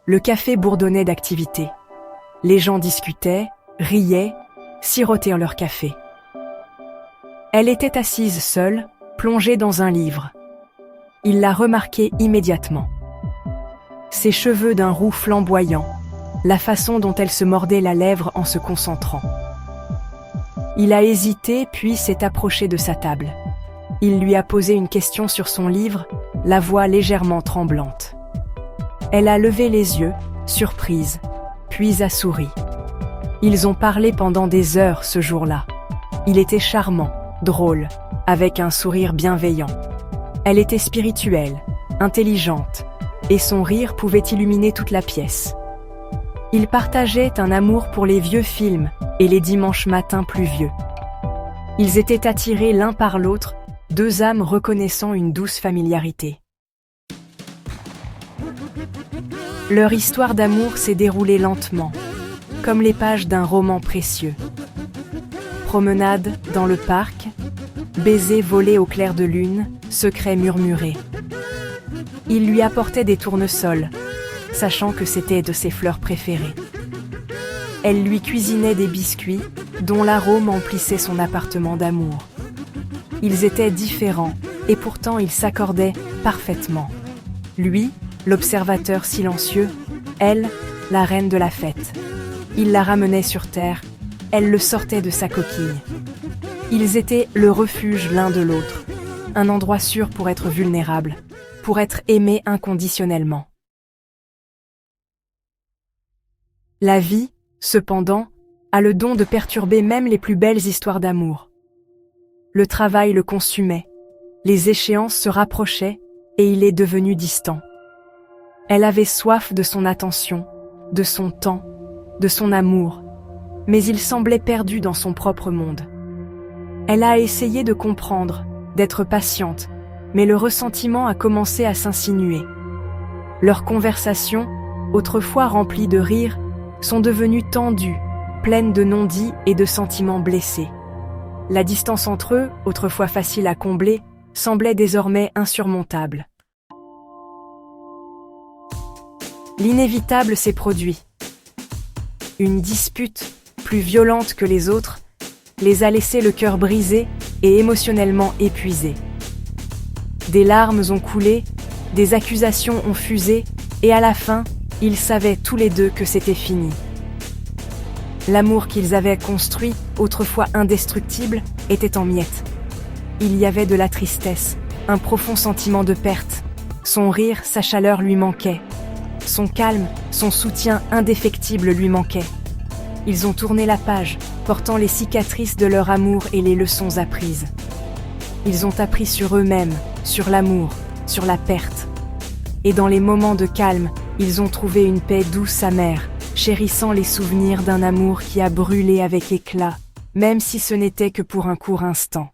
Le café bourdonnait d'activité. Les gens discutaient, riaient, sirotaient leur café. Elle était assise seule, plongée dans un livre. Il l'a remarqué immédiatement. Ses cheveux d'un roux flamboyant, la façon dont elle se mordait la lèvre en se concentrant. Il a hésité puis s'est approché de sa table. Il lui a posé une question sur son livre, la voix légèrement tremblante. Elle a levé les yeux, surprise, puis a souri. Ils ont parlé pendant des heures ce jour-là. Il était charmant, drôle, avec un sourire bienveillant. Elle était spirituelle, intelligente, et son rire pouvait illuminer toute la pièce. Ils partageaient un amour pour les vieux films et les dimanches matins pluvieux. Ils étaient attirés l'un par l'autre, deux âmes reconnaissant une douce familiarité. Leur histoire d'amour s'est déroulée lentement, comme les pages d'un roman précieux. Promenade dans le parc, baisers volés au clair de lune, secrets murmurés. Il lui apportait des tournesols, sachant que c'était de ses fleurs préférées. Elle lui cuisinait des biscuits, dont l'arôme emplissait son appartement d'amour. Ils étaient différents, et pourtant ils s'accordaient parfaitement. Lui, l'observateur silencieux, elle, la reine de la fête. Il la ramenait sur terre, elle le sortait de sa coquille. Ils étaient le refuge l'un de l'autre, un endroit sûr pour être vulnérable, pour être aimé inconditionnellement. La vie, cependant, a le don de perturber même les plus belles histoires d'amour. Le travail le consumait, les échéances se rapprochaient et il est devenu distant. Elle avait soif de son attention, de son temps, de son amour, mais il semblait perdu dans son propre monde. Elle a essayé de comprendre, d'être patiente, mais le ressentiment a commencé à s'insinuer. Leurs conversations, autrefois remplies de rires, sont devenues tendues, pleines de non-dits et de sentiments blessés. La distance entre eux, autrefois facile à combler, semblait désormais insurmontable. L'inévitable s'est produit. Une dispute, plus violente que les autres, les a laissés le cœur brisé et émotionnellement épuisé. Des larmes ont coulé, des accusations ont fusé, et à la fin, ils savaient tous les deux que c'était fini. L'amour qu'ils avaient construit, autrefois indestructible, était en miettes. Il y avait de la tristesse, un profond sentiment de perte. Son rire, sa chaleur lui manquaient. Son calme, son soutien indéfectible lui manquaient. Ils ont tourné la page, portant les cicatrices de leur amour et les leçons apprises. Ils ont appris sur eux-mêmes, sur l'amour, sur la perte. Et dans les moments de calme, ils ont trouvé une paix douce amère, chérissant les souvenirs d'un amour qui a brûlé avec éclat, même si ce n'était que pour un court instant.